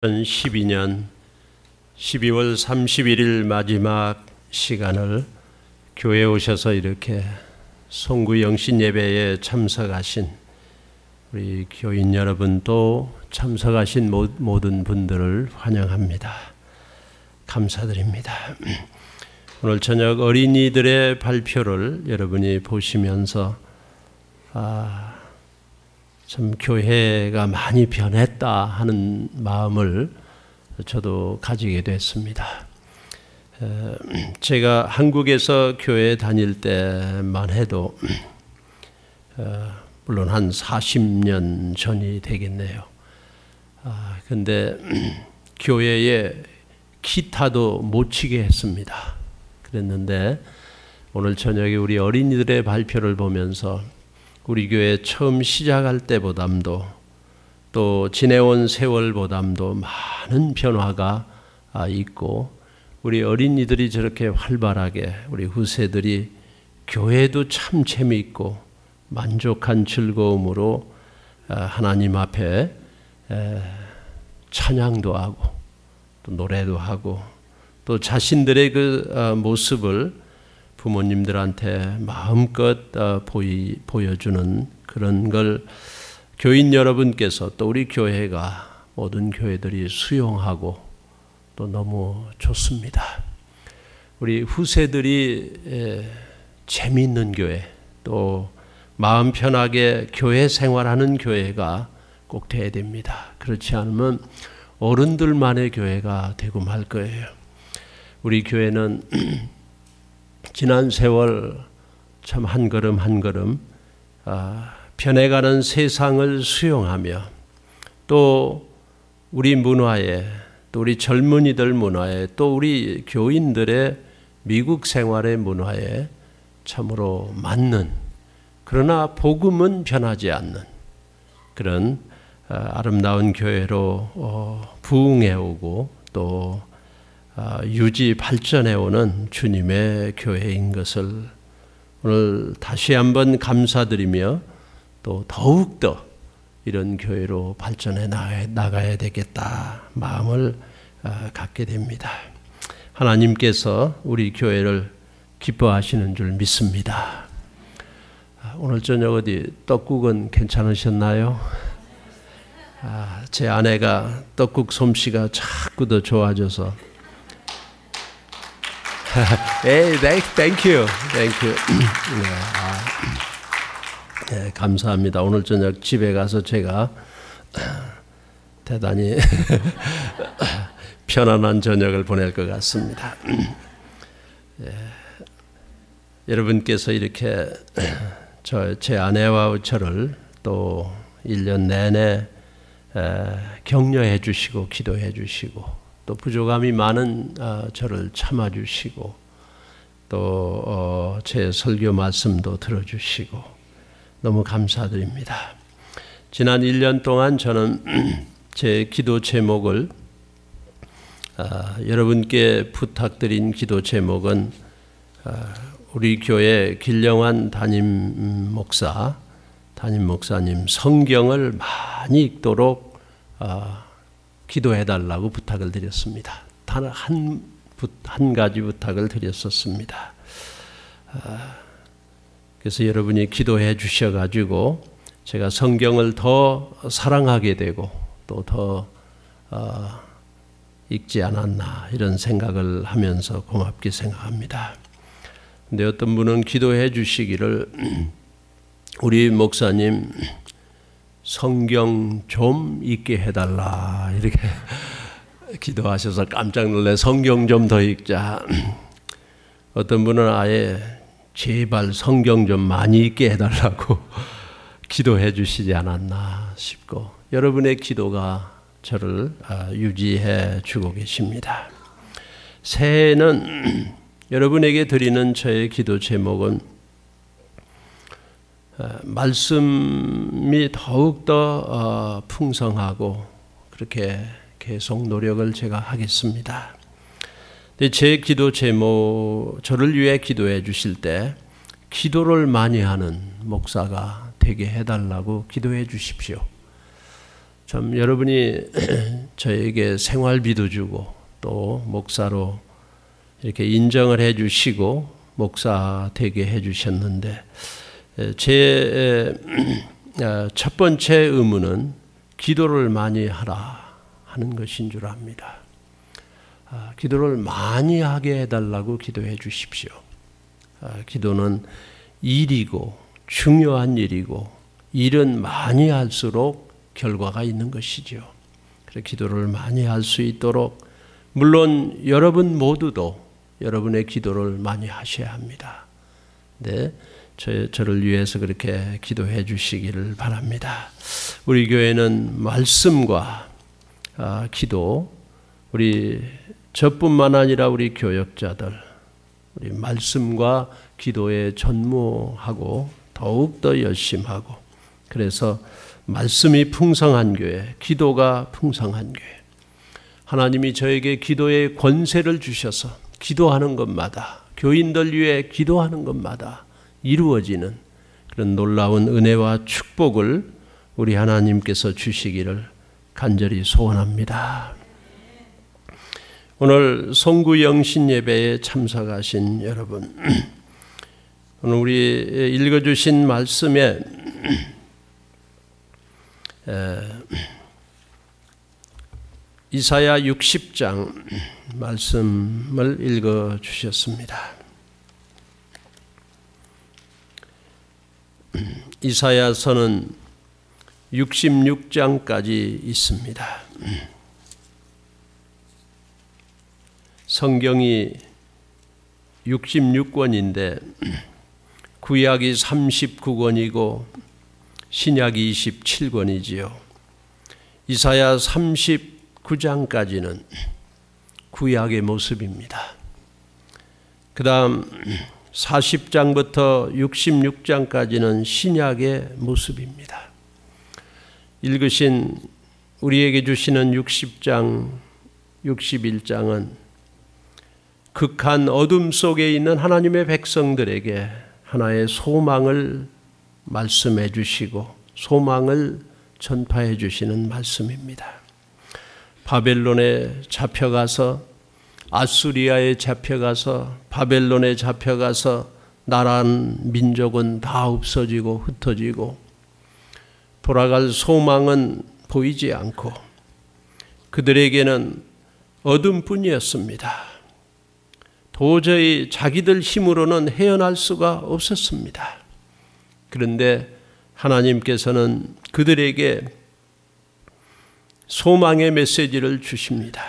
2012년 12월 31일 마지막 시간을 교회에 오셔서 이렇게 송구 영신 예배에 참석하신 우리 교인 여러분 또 참석하신 모든 분들을 환영합니다. 감사드립니다. 오늘 저녁 어린이들의 발표를 여러분이 보시면서 참 교회가 많이 변했다 하는 마음을 저도 가지게 됐습니다. 제가 한국에서 교회 다닐 때만 해도 물론 한 40년 전이 되겠네요. 근데 교회에 기타도 못 치게 했습니다. 그랬는데 오늘 저녁에 우리 어린이들의 발표를 보면서 우리 교회 처음 시작할 때보담도 또 지내온 세월보담도 많은 변화가 있고 우리 어린이들이 저렇게 활발하게 우리 후세들이 교회도 참 재미있고 만족한 즐거움으로 하나님 앞에 찬양도 하고 또 노래도 하고 또 자신들의 그 모습을 부모님들한테 마음껏 보여주는 그런 걸 교인 여러분께서 또 우리 교회가 모든 교회들이 수용하고 또 너무 좋습니다. 우리 후세들이 재미있는 교회 또 마음 편하게 교회 생활하는 교회가 꼭 돼야 됩니다. 그렇지 않으면 어른들만의 교회가 되고 말 거예요. 우리 교회는 지난 세월 참 한 걸음 한 걸음 변해가는 세상을 수용하며 또 우리 문화에 또 우리 젊은이들 문화에 또 우리 교인들의 미국 생활의 문화에 참으로 맞는 그러나 복음은 변하지 않는 그런 아름다운 교회로 부흥해오고 또 유지 발전해오는 주님의 교회인 것을 오늘 다시 한번 감사드리며 또 더욱더 이런 교회로 발전해 나가야 되겠다 마음을 갖게 됩니다. 하나님께서 우리 교회를 기뻐하시는 줄 믿습니다. 오늘 저녁 어디 떡국은 괜찮으셨나요? 제 아내가 떡국 솜씨가 자꾸 더 좋아져서 Hey, thank you. 네, 감사합니다. 오늘 저녁 집에 가서 제가 대단히 편안한 저녁을 보낼 것 같습니다. 여러분께서 이렇게 제 아내와 저를 또 1년 내내 격려해 주시고 기도해 주시고 또 부족함이 많은 저를 참아주시고 또 제 설교 말씀도 들어주시고 너무 감사드립니다. 지난 1년 동안 저는 제 기도 제목을 여러분께 부탁드린 기도 제목은 우리 교회 길령환 담임 목사님 성경을 많이 읽도록 기도해달라고 부탁을 드렸습니다. 단 한 가지 부탁을 드렸었습니다. 그래서 여러분이 기도해 주셔가지고 제가 성경을 더 사랑하게 되고 또 더 읽지 않았나 이런 생각을 하면서 고맙게 생각합니다. 근데 어떤 분은 기도해 주시기를 우리 목사님 성경 좀 읽게 해달라 이렇게 기도하셔서 깜짝 놀래 성경 좀 더 읽자. 어떤 분은 아예 제발 성경 좀 많이 읽게 해달라고 기도해 주시지 않았나 싶고 여러분의 기도가 저를 유지해 주고 계십니다. 새해에는 여러분에게 드리는 저의 기도 제목은 말씀이 더욱더 풍성하고 그렇게 계속 노력을 제가 하겠습니다. 제 기도 제목, 저를 위해 기도해 주실 때 기도를 많이 하는 목사가 되게 해달라고 기도해 주십시오. 참 여러분이 저에게 생활비도 주고 또 목사로 이렇게 인정을 해 주시고 목사 되게 해 주셨는데 제 첫 번째 의무는 기도를 많이 하라 하는 것인 줄 압니다. 기도를 많이 하게 해달라고 기도해 주십시오. 기도는 일이고 중요한 일이고 일은 많이 할수록 결과가 있는 것이죠. 그래서 기도를 많이 할 수 있도록 물론 여러분 모두도 여러분의 기도를 많이 하셔야 합니다. 네, 저를 위해서 그렇게 기도해 주시기를 바랍니다. 우리 교회는 말씀과 기도, 우리 저뿐만 아니라 우리 교역자들, 우리 말씀과 기도에 전무하고 더욱더 열심하고 그래서 말씀이 풍성한 교회, 기도가 풍성한 교회. 하나님이 저에게 기도의 권세를 주셔서 기도하는 것마다 교인들 위해 기도하는 것마다 이루어지는 그런 놀라운 은혜와 축복을 우리 하나님께서 주시기를 간절히 소원합니다. 오늘 송구 영신 예배에 참석하신 여러분, 오늘 우리 읽어주신 말씀에 이사야 60장 말씀을 읽어주셨습니다. 이사야서는 66장까지 있습니다. 성경이 66권인데 구약이 39권이고 신약이 27권이지요. 이사야 39장까지는 구약의 모습입니다. 그 다음 40장부터 66장까지는 신약의 모습입니다. 읽으신 우리에게 주시는 60장, 61장은 극한 어둠 속에 있는 하나님의 백성들에게 하나의 소망을 말씀해 주시고 소망을 전파해 주시는 말씀입니다. 바벨론에 잡혀가서 아수리아에 잡혀가서 바벨론에 잡혀가서 나라는 민족은 다 없어지고 흩어지고 돌아갈 소망은 보이지 않고 그들에게는 어둠뿐이었습니다. 도저히 자기들 힘으로는 헤어날 수가 없었습니다. 그런데 하나님께서는 그들에게 소망의 메시지를 주십니다.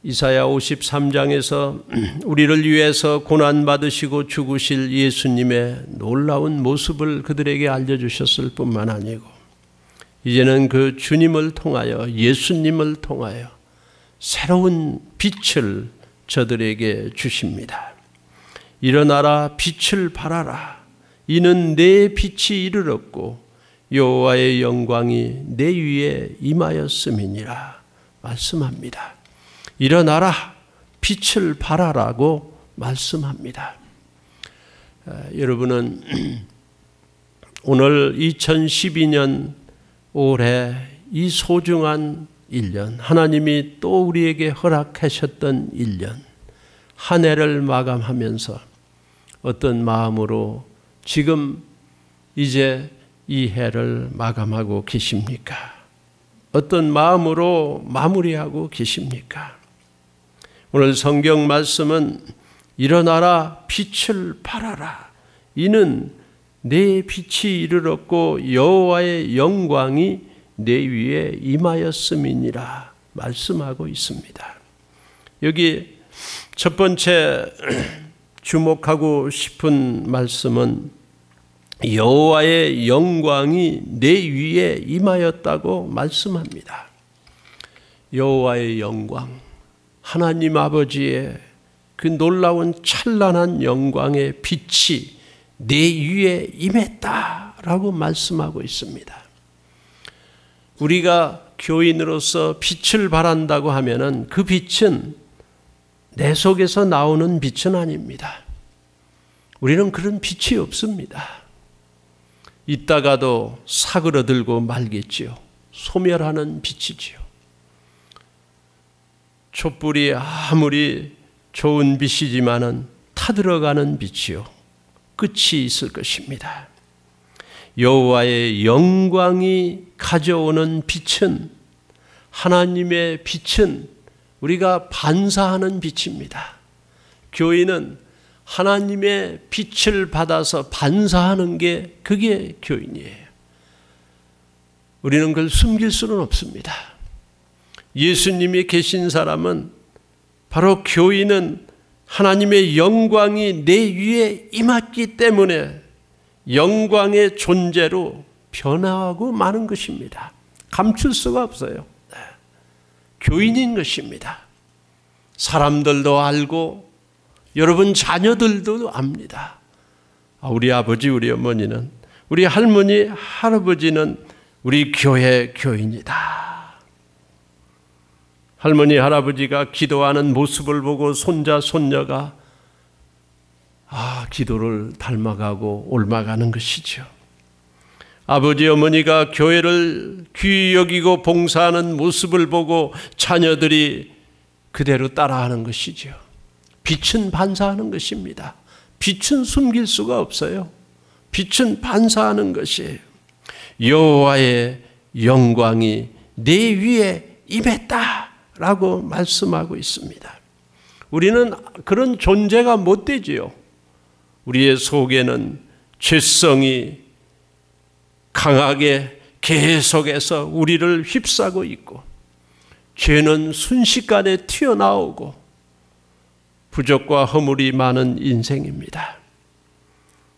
이사야 53장에서 우리를 위해서 고난받으시고 죽으실 예수님의 놀라운 모습을 그들에게 알려주셨을 뿐만 아니고 이제는 그 주님을 통하여 예수님을 통하여 새로운 빛을 저들에게 주십니다. 일어나라 빛을 발하라. 이는 내 빛이 이르렀고 여호와의 영광이 내 위에 임하였음이니라 말씀합니다. 일어나라 빛을 발하라고 말씀합니다. 여러분은 오늘 2012년 올해 이 소중한 1년 하나님이 또 우리에게 허락하셨던 1년 한 해를 마감하면서 어떤 마음으로 지금 이제 이 해를 마감하고 계십니까? 어떤 마음으로 마무리하고 계십니까? 오늘 성경 말씀은 일어나라 빛을 발하라. 이는 내 빛이 이르렀고 여호와의 영광이 내 위에 임하였음이니라 말씀하고 있습니다. 여기 첫 번째 주목하고 싶은 말씀은 여호와의 영광이 내 위에 임하였다고 말씀합니다. 여호와의 영광, 하나님 아버지의 그 놀라운 찬란한 영광의 빛이 내 위에 임했다라고 말씀하고 있습니다. 우리가 교인으로서 빛을 발한다고 하면은 그 빛은 내 속에서 나오는 빛은 아닙니다. 우리는 그런 빛이 없습니다. 있다가도 사그러들고 말겠지요. 소멸하는 빛이지요. 촛불이 아무리 좋은 빛이지만은 타들어가는 빛이요. 끝이 있을 것입니다. 여호와의 영광이 가져오는 빛은, 하나님의 빛은 우리가 반사하는 빛입니다. 교인은 하나님의 빛을 받아서 반사하는 게 그게 교인이에요. 우리는 그걸 숨길 수는 없습니다. 예수님이 계신 사람은 바로 교인은 하나님의 영광이 내 위에 임했기 때문에 영광의 존재로 변화하고 마는 것입니다. 감출 수가 없어요. 교인인 것입니다. 사람들도 알고 여러분 자녀들도 압니다. 우리 아버지, 우리 어머니는, 우리 할머니, 할아버지는 우리 교회 교인이다. 할머니, 할아버지가 기도하는 모습을 보고 손자, 손녀가 기도를 닮아가고 옮아가는 것이죠. 아버지, 어머니가 교회를 귀히 여기고 봉사하는 모습을 보고 자녀들이 그대로 따라하는 것이죠. 빛은 반사하는 것입니다. 빛은 숨길 수가 없어요. 빛은 반사하는 것이에요. 여호와의 영광이 내 위에 임했다라고 말씀하고 있습니다. 우리는 그런 존재가 못 되지요. 우리의 속에는 죄성이 강하게 계속해서 우리를 휩싸고 있고, 죄는 순식간에 튀어나오고 부족과 허물이 많은 인생입니다.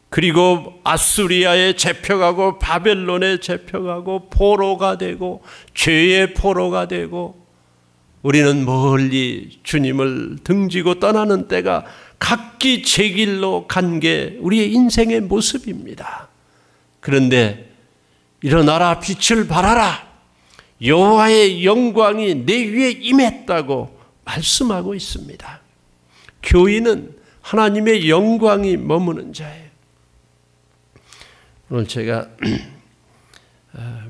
그리고 아수리아에 잡혀가고 바벨론에 잡혀가고 포로가 되고 죄의 포로가 되고, 우리는 멀리 주님을 등지고 떠나는 때가 각기 제 길로 간 게 우리의 인생의 모습입니다. 그런데 일어나라, 빛을 발하라, 여호와의 영광이 내 위에 임했다고 말씀하고 있습니다. 교인은 하나님의 영광이 머무는 자예요. 오늘 제가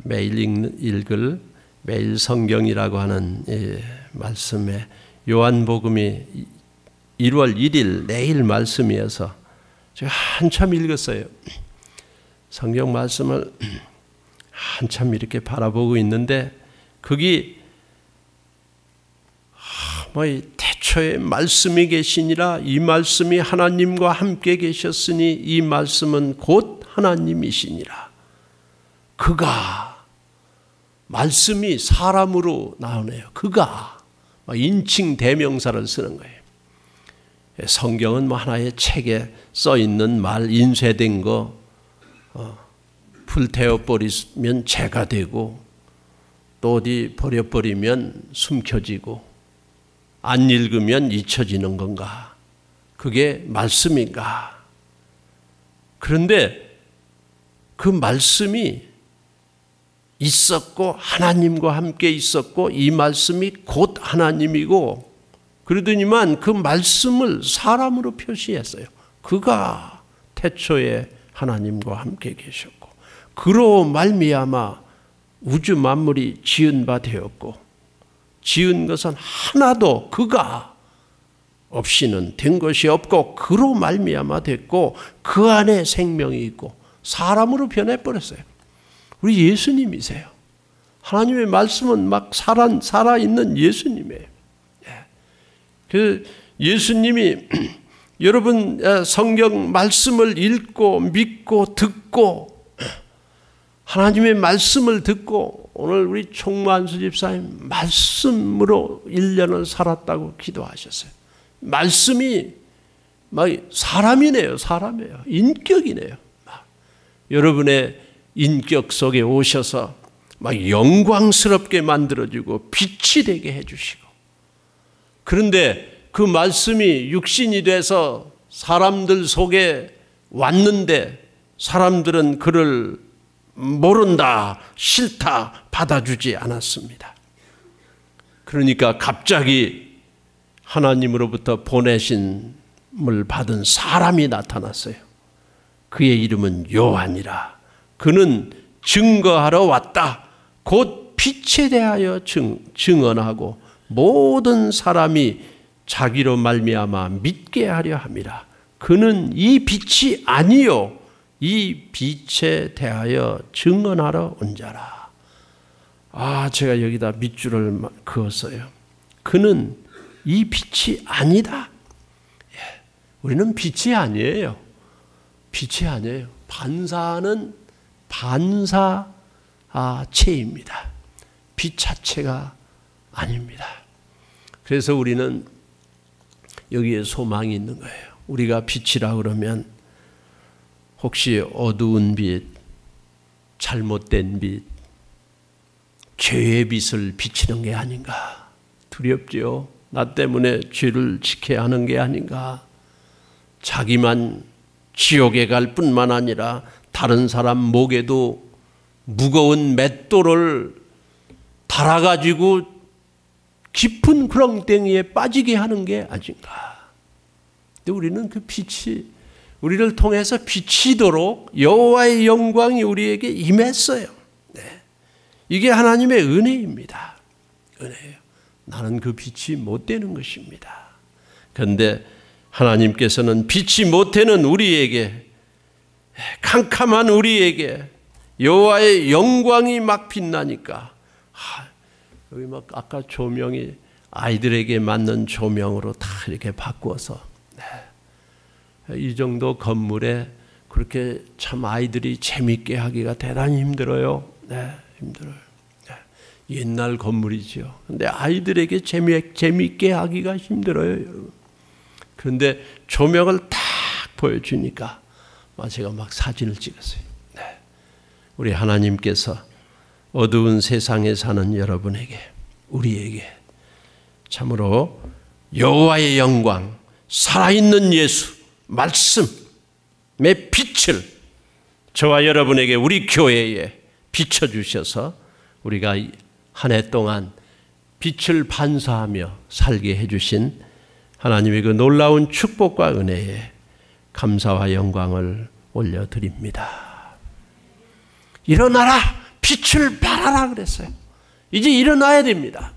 매일 읽을 매일 성경이라고 하는 말씀에 요한복음이 1월 1일 내일 말씀이어서 제가 한참 읽었어요. 성경 말씀을 한참 이렇게 바라보고 있는데, 거기 태초에 말씀이 계시니라, 이 말씀이 하나님과 함께 계셨으니 이 말씀은 곧 하나님이시니라. 그가, 말씀이 사람으로 나오네요. 그가 인칭 대명사를 쓰는 거예요. 성경은 하나의 책에 써 있는 말, 인쇄된 거 불태워 버리면 죄가 되고, 또 어디 버려버리면 숨겨지고, 안 읽으면 잊혀지는 건가? 그게 말씀인가? 그런데 그 말씀이 있었고 하나님과 함께 있었고 이 말씀이 곧 하나님이고, 그러더니만 그 말씀을 사람으로 표시했어요. 그가 태초에 하나님과 함께 계셨고 그로 말미암아 우주 만물이 지은 바 되었고, 지은 것은 하나도 그가 없이는 된 것이 없고 그로 말미암아 됐고 그 안에 생명이 있고, 사람으로 변해버렸어요. 우리 예수님이세요. 하나님의 말씀은 막 살아있는 예수님이에요. 그 예수님이 여러분 성경 말씀을 읽고 믿고 듣고, 하나님의 말씀을 듣고, 오늘 우리 총만수 집사님 말씀으로 1년을 살았다고 기도하셨어요. 말씀이 막 사람이네요. 사람이에요. 인격이네요. 여러분의 인격 속에 오셔서 막 영광스럽게 만들어주고 빛이 되게 해주시고, 그런데 그 말씀이 육신이 돼서 사람들 속에 왔는데 사람들은 그를 모른다, 싫다, 받아주지 않았습니다. 그러니까 갑자기 하나님으로부터 보내심을 받은 사람이 나타났어요. 그의 이름은 요한이라. 그는 증거하러 왔다. 곧 빛에 대하여 증언하고 모든 사람이 자기로 말미암아 믿게 하려 함이라. 그는 이 빛이 아니요 이 빛에 대하여 증언하러 온 자라. 제가 여기다 밑줄을 그었어요. 그는 이 빛이 아니다. 우리는 빛이 아니에요. 빛이 아니에요. 반사는 반사체입니다. 빛 자체가 아닙니다. 그래서 우리는 여기에 소망이 있는 거예요. 우리가 빛이라 그러면 혹시 어두운 빛, 잘못된 빛, 죄의 빛을 비치는 게 아닌가? 두렵지요. 나 때문에 죄를 지켜야 하는 게 아닌가? 자기만 지옥에 갈 뿐만 아니라 다른 사람 목에도 무거운 맷돌을 달아가지고 깊은 구렁텅이에 빠지게 하는 게 아닌가? 근데 우리는 그 빛이 우리를 통해서 비치도록 여호와의 영광이 우리에게 임했어요. 네. 이게 하나님의 은혜입니다. 은혜예요. 나는 그 빛이 못 되는 것입니다. 그런데 하나님께서는 빛이 못 되는 우리에게, 캄캄한 우리에게 여호와의 영광이 막 빛나니까, 여기 막 아까 조명이 아이들에게 맞는 조명으로 다 이렇게 바꾸어서, 이 정도 건물에 그렇게 참 아이들이 재밌게 하기가 대단히 힘들어요. 힘들어요. 옛날 건물이죠. 근데 아이들에게 재밌게 하기가 힘들어요, 여러분. 그런데 조명을 딱 보여주니까 제가 막 사진을 찍었어요. 우리 하나님께서 어두운 세상에 사는 여러분에게, 우리에게 참으로 여호와의 영광, 살아있는 예수, 말씀의 빛을 저와 여러분에게, 우리 교회에 비춰주셔서 우리가 한 해 동안 빛을 반사하며 살게 해주신 하나님의 그 놀라운 축복과 은혜에 감사와 영광을 올려드립니다. 일어나라, 빛을 발하라 그랬어요. 이제 일어나야 됩니다.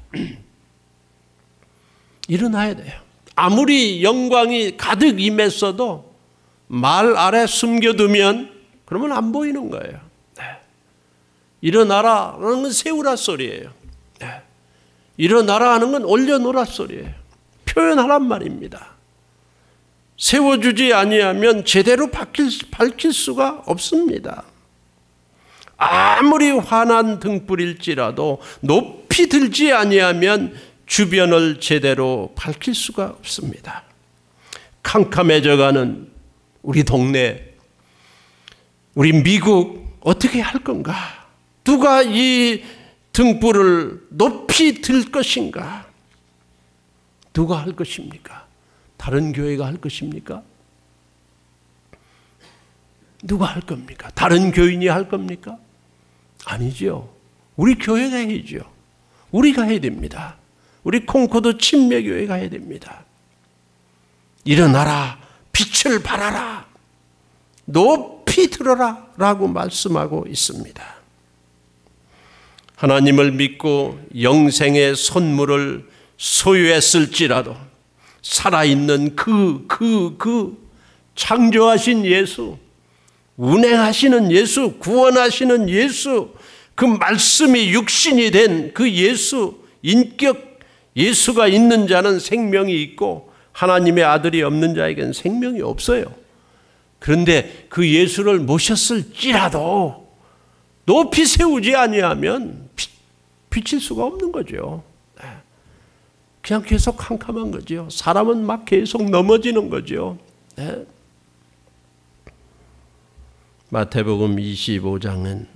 일어나야 돼요. 아무리 영광이 가득 임했어도 말 아래 숨겨두면 그러면 안 보이는 거예요. 일어나라는 건 세우라 소리예요. 일어나라 하는 건 올려놓으라 소리예요. 표현하란 말입니다. 세워주지 아니하면 제대로 밝힐 수가 없습니다. 아무리 환한 등불일지라도 높이 들지 아니하면 주변을 제대로 밝힐 수가 없습니다. 캄캄해져가는 우리 동네, 우리 미국 어떻게 할 건가? 누가 이 등불을 높이 들 것인가? 누가 할 것입니까? 다른 교회가 할 것입니까? 누가 할 겁니까? 다른 교인이 할 겁니까? 아니죠. 우리 교회가 해야죠. 우리가 해야 됩니다. 우리 콩코드 침례교회가 해야 됩니다. 일어나라, 빛을 발하라, 높이 들어라 라고 말씀하고 있습니다. 하나님을 믿고 영생의 선물을 소유했을지라도 살아있는 그 창조하신 예수, 운행하시는 예수, 구원하시는 예수, 그 말씀이 육신이 된 그 예수, 인격 예수가 있는 자는 생명이 있고 하나님의 아들이 없는 자에게는 생명이 없어요. 그런데 그 예수를 모셨을지라도 높이 세우지 아니하면 비칠 수가 없는 거죠. 그냥 계속 캄캄한 거죠. 사람은 막 계속 넘어지는 거죠. 마태복음 25장은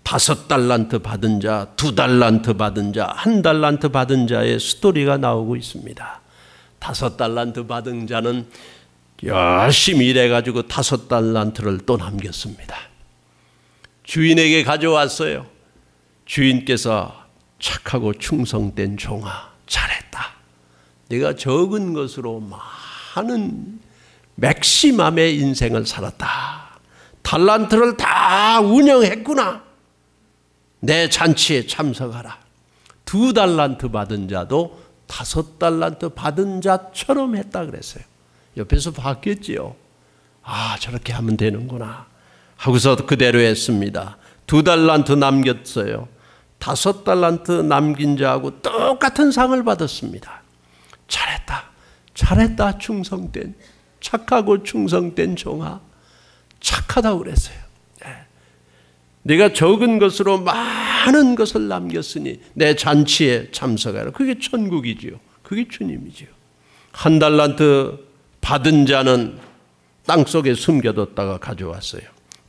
5달란트 받은 자, 2달란트 받은 자, 1달란트 받은 자의 스토리가 나오고 있습니다. 5달란트 받은 자는 열심히 일해가지고 5달란트를 또 남겼습니다. 주인에게 가져왔어요. 주인께서 착하고 충성된 종아, 잘했다. 네가 적은 것으로 많은 맥시멈의 인생을 살았다. 달란트를 다 운영했구나. 내 잔치에 참석하라. 2달란트 받은 자도 5달란트 받은 자처럼 했다 그랬어요. 옆에서 봤겠지요. 아, 저렇게 하면 되는구나 하고서 그대로 했습니다. 2달란트 남겼어요. 5달란트 남긴 자하고 똑같은 상을 받았습니다. 잘했다. 잘했다. 충성된, 착하고 충성된 종아. 착하다고 그랬어요. 네가 적은 것으로 많은 것을 남겼으니 내 잔치에 참석하라. 그게 천국이지요. 그게 주님이지요. 1달란트 받은 자는 땅속에 숨겨뒀다가 가져왔어요.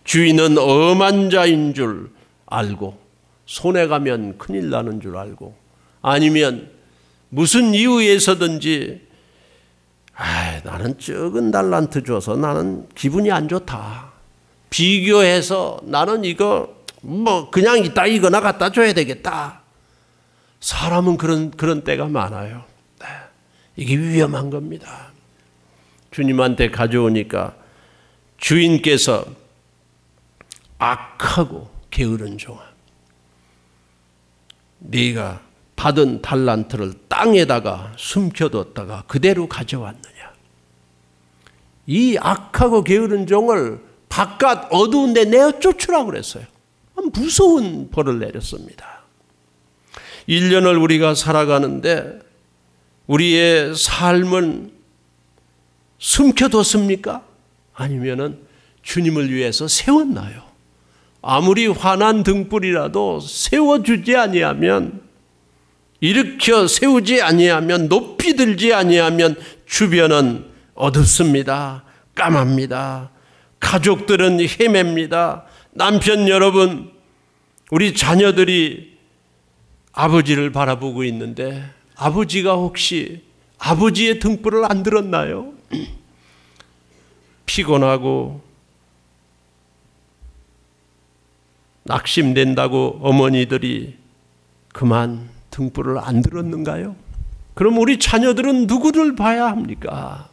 주인은 엄한 자인 줄 알고, 손해 가면 큰일 나는 줄 알고, 아니면 무슨 이유에서든지 나는 적은 달란트 줘서 나는 기분이 안 좋다. 비교해서 나는 이거 그냥 이거나 갖다 줘야 되겠다. 사람은 그런 때가 많아요. 이게 위험한 겁니다. 주님한테 가져오니까 주인께서 악하고 게으른 종아, 네가 받은 달란트를 땅에다가 숨겨뒀다가 그대로 가져왔느냐. 이 악하고 게으른 종을 바깥 어두운 데 내어 쫓으라고 그랬어요. 무서운 벌을 내렸습니다. 1년을 우리가 살아가는데 우리의 삶은 숨겨뒀습니까? 아니면은 주님을 위해서 세웠나요? 아무리 환한 등불이라도 세워주지 아니하면, 일으켜 세우지 아니하면, 높이 들지 아니하면 주변은 어둡습니다. 까맣니다. 가족들은 헤맵니다. 남편 여러분, 우리 자녀들이 아버지를 바라보고 있는데 아버지가 혹시 아버지의 등불을 안 들었나요? 피곤하고 낙심된다고 어머니들이 그만 등불을 안 들었는가요? 그럼 우리 자녀들은 누구를 봐야 합니까?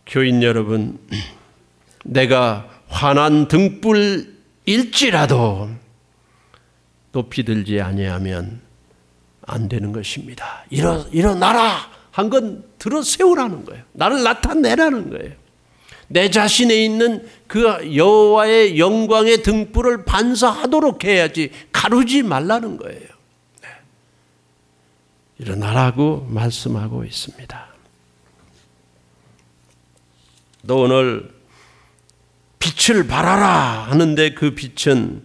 교인 여러분, 내가 환한 등불일지라도 높이 들지 아니하면 안 되는 것입니다. 일어나라 한 건 들어 세우라는 거예요. 나를 나타내라는 거예요. 내 자신에 있는 그 여호와의 영광의 등불을 반사하도록 해야지 가르지 말라는 거예요. 일어나라고 말씀하고 있습니다. 너 오늘 빛을 발하라 하는데 그 빛은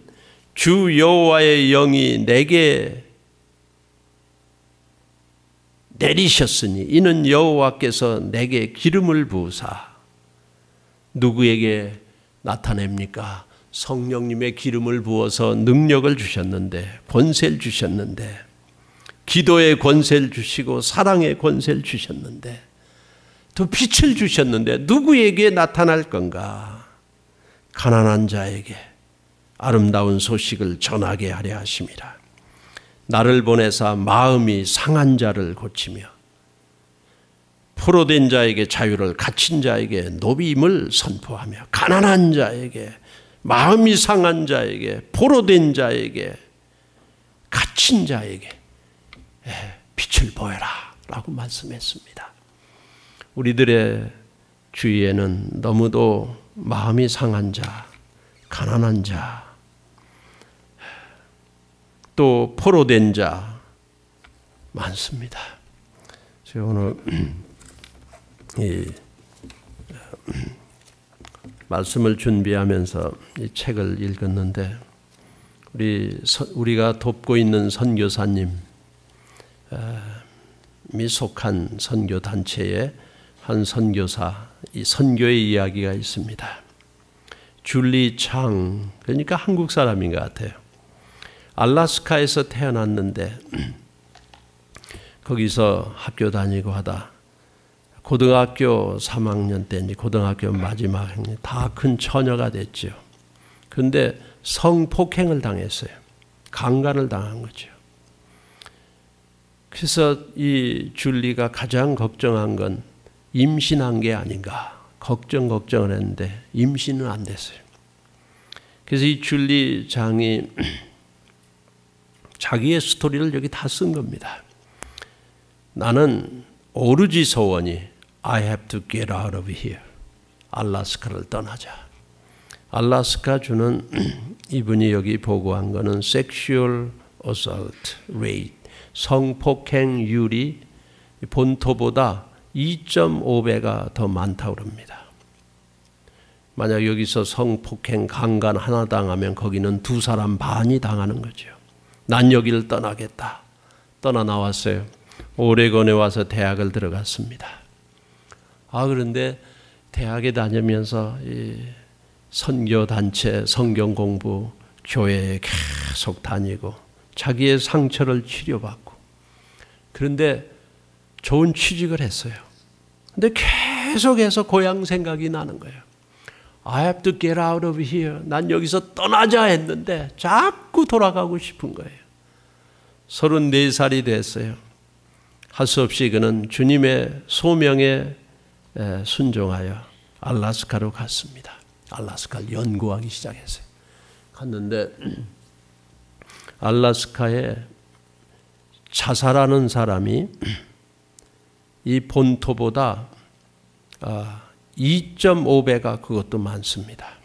주 여호와의 영이 내게 내리셨으니 이는 여호와께서 내게 기름을 부으사. 누구에게 나타냅니까? 성령님의 기름을 부어서 능력을 주셨는데, 권세를 주셨는데, 기도의 권세를 주시고 사랑의 권세를 주셨는데, 또 빛을 주셨는데 누구에게 나타날 건가? 가난한 자에게 아름다운 소식을 전하게 하려 하심이라. 나를 보내사 마음이 상한 자를 고치며 포로된 자에게 자유를, 갇힌 자에게 노임을 선포하며, 가난한 자에게, 마음이 상한 자에게, 포로된 자에게, 갇힌 자에게 빛을 보여라 라고 말씀했습니다. 우리들의 주위에는 너무도 마음이 상한 자, 가난한 자, 또 포로된 자 많습니다. 제가 오늘 이 말씀을 준비하면서 이 책을 읽었는데, 우리가 돕고 있는 선교사님이 속한 선교단체의 한 선교사, 이 선교의 이야기가 있습니다. 줄리 창, 그러니까 한국 사람인 것 같아요. 알래스카에서 태어났는데 거기서 학교 다니고 하다 고등학교 3학년 때, 고등학교 마지막 학년, 다 큰 처녀가 됐죠. 그런데 성폭행을 당했어요. 강간을 당한 거죠. 그래서 이 줄리가 가장 걱정한 건 임신한 게 아닌가, 걱정을 했는데 임신은 안 됐어요. 그래서 이 줄리 장이 자기의 스토리를 여기 다 쓴 겁니다. 나는 오로지 소원이 I have to get out of here. 알래스카를 떠나자. 알래스카 주는 이분이 여기 보고한 거는 sexual assault rate, 성폭행률이 본토보다 2.5배가 더 많다고 합니다. 만약 여기서 성폭행 강간 하나 당하면 거기는 2사람 반이 당하는 거죠. 난 여기를 떠나겠다. 떠나 나왔어요. 오레곤에 와서 대학을 들어갔습니다. 그런데 대학에 다니면서 이 선교단체, 성경 공부, 교회에 계속 다니고 자기의 상처를 치료받고, 그런데 좋은 취직을 했어요. 근데 계속해서 고향 생각이 나는 거예요. I have to get out of here. 난 여기서 떠나자 했는데 자꾸 돌아가고 싶은 거예요. 34살이 됐어요. 할 수 없이 그는 주님의 소명에 순종하여 알래스카로 갔습니다. 알래스카를 연구하기 시작했어요. 갔는데 알래스카에 자살하는 사람이 이 본토보다 2.5배가 그것도 많습니다.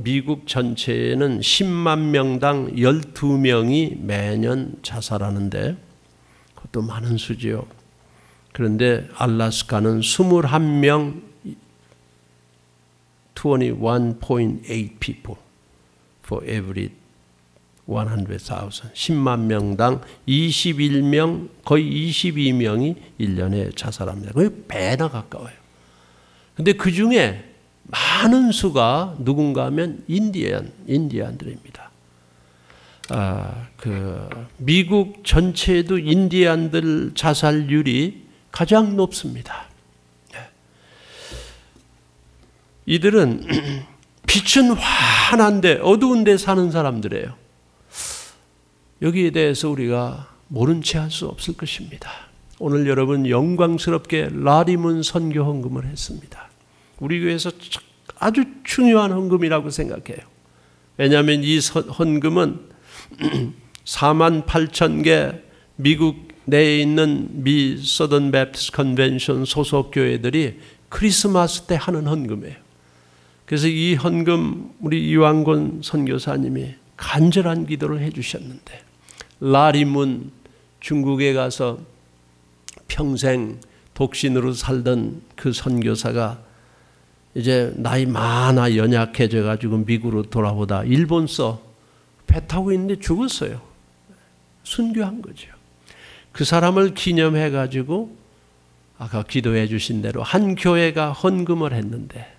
미국 전체에는 10만 명당 12명이 매년 자살하는데 그것도 많은 수지요. 그런데 알래스카는 21명, 21.8 people for every 100,000. 10만 명당 21명, 거의 22명이 1년에 자살합니다. 거의 배나 가까워요. 그런데 그 중에 많은 수가 누군가 하면 인디안들입니다. 미국 전체에도 인디안들 자살률이 가장 높습니다. 이들은 빛은 환한데 어두운 데 사는 사람들이에요. 여기에 대해서 우리가 모른 채 할 수 없을 것입니다. 오늘 여러분 영광스럽게 라리문 선교 헌금을 했습니다. 우리 교회에서 아주 중요한 헌금이라고 생각해요. 왜냐하면 이 헌금은 48,000개 미국 내에 있는 미 서던 베프티스트 컨벤션 소속 교회들이 크리스마스 때 하는 헌금이에요. 그래서 이 헌금 우리 이완권 선교사님이 간절한 기도를 해주셨는데, 라리문 중국에 가서 평생 독신으로 살던 그 선교사가 이제 나이 많아 연약해져 가지고 미국으로 돌아오다 일본서 배 타고 있는데 죽었어요. 순교한 거죠. 그 사람을 기념해 가지고 아까 기도해 주신 대로 한 교회가 헌금을 했는데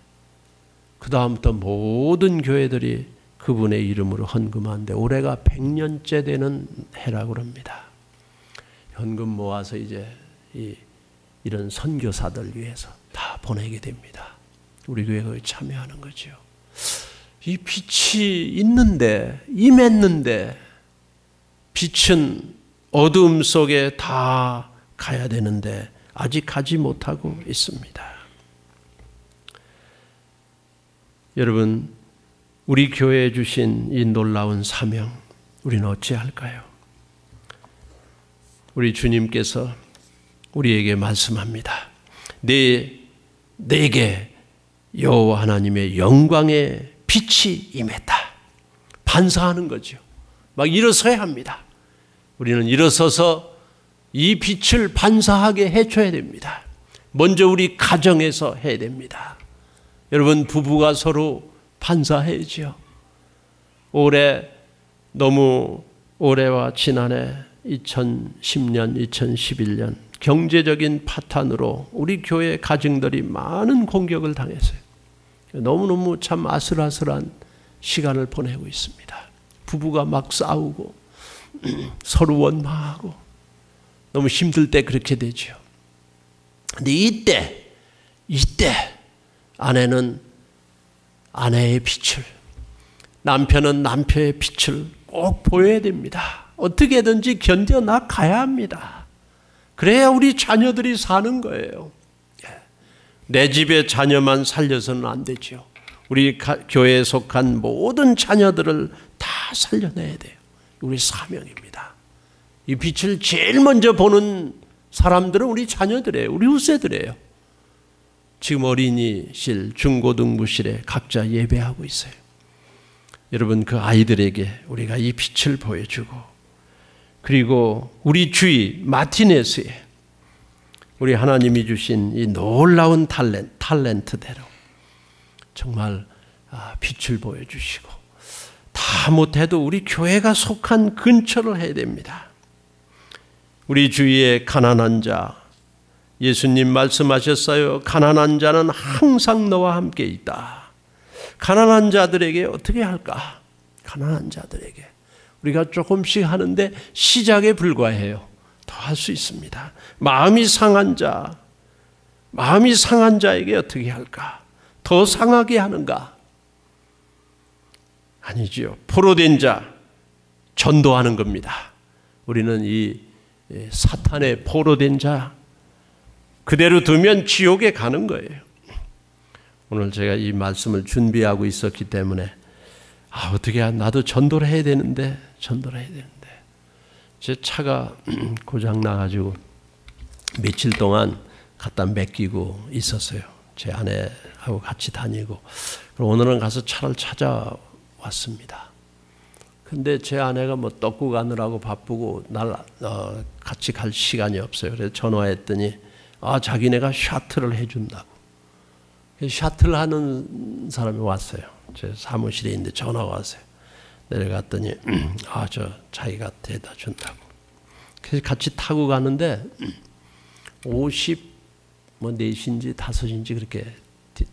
그 다음부터 모든 교회들이 그분의 이름으로 헌금하는데 올해가 100년째 되는 해라고 합니다. 헌금 모아서 이제 이런 선교사들 위해서 다 보내게 됩니다. 우리 교회가 참여하는 거죠. 이 빛이 있는데, 임했는데 빛은 어두움 속에 다 가야 되는데 아직 가지 못하고 있습니다. 여러분, 우리 교회에 주신 이 놀라운 사명, 우리는 어찌할까요? 우리 주님께서 우리에게 말씀합니다. 내게 여호와 하나님의 영광의 빛이 임했다. 반사하는 거죠. 막 일어서야 합니다. 우리는 일어서서 이 빛을 반사하게 해줘야 됩니다. 먼저 우리 가정에서 해야 됩니다. 여러분, 부부가 서로 반사해야죠. 너무 올해와 지난해 2010년, 2011년 경제적인 파탄으로 우리 교회 가정들이 많은 공격을 당했어요. 너무너무 참 아슬아슬한 시간을 보내고 있습니다. 부부가 막 싸우고 서로 원망하고 너무 힘들 때 그렇게 되죠. 근데 이때 아내는 아내의 빛을, 남편은 남편의 빛을 꼭 보여야 됩니다. 어떻게든지 견뎌나가야 합니다. 그래야 우리 자녀들이 사는 거예요. 내 집의 자녀만 살려서는 안 되죠. 우리 교회에 속한 모든 자녀들을 다 살려내야 돼요. 우리 사명입니다. 이 빛을 제일 먼저 보는 사람들은 우리 자녀들이에요. 우리 후세들이에요. 지금 어린이실, 중고등부실에 각자 예배하고 있어요. 여러분, 그 아이들에게 우리가 이 빛을 보여주고, 그리고 우리 주위 마티네스에 우리 하나님이 주신 이 놀라운 탤런트대로 정말 빛을 보여주시고, 다 못해도 우리 교회가 속한 근처를 해야 됩니다. 우리 주위에 가난한 자, 예수님 말씀하셨어요. 가난한 자는 항상 너와 함께 있다. 가난한 자들에게 어떻게 할까? 가난한 자들에게 우리가 조금씩 하는데 시작에 불과해요. 더 할 수 있습니다. 마음이 상한 자에게 어떻게 할까? 더 상하게 하는가? 아니지요. 포로된 자 전도하는 겁니다. 우리는 이 사탄의 포로된 자 그대로 두면 지옥에 가는 거예요. 오늘 제가 이 말씀을 준비하고 있었기 때문에 어떻게 나도 전도를 해야 되는데 제 차가 고장 나가지고 며칠 동안 갖다 맡기고 있었어요. 제 아내하고 같이 다니고. 그럼 오늘은 가서 차를 찾아왔습니다. 근데 제 아내가 뭐 떡국 가느라고 바쁘고 같이 갈 시간이 없어요. 그래서 전화했더니 자기네가 샤틀을 해준다고. 샤틀 하는 사람이 왔어요. 제 사무실에 있는데 전화가 왔어요. 내려갔더니 자기가 대다 준다고. 그래서 같이 타고 가는데 54인지 5인지 그렇게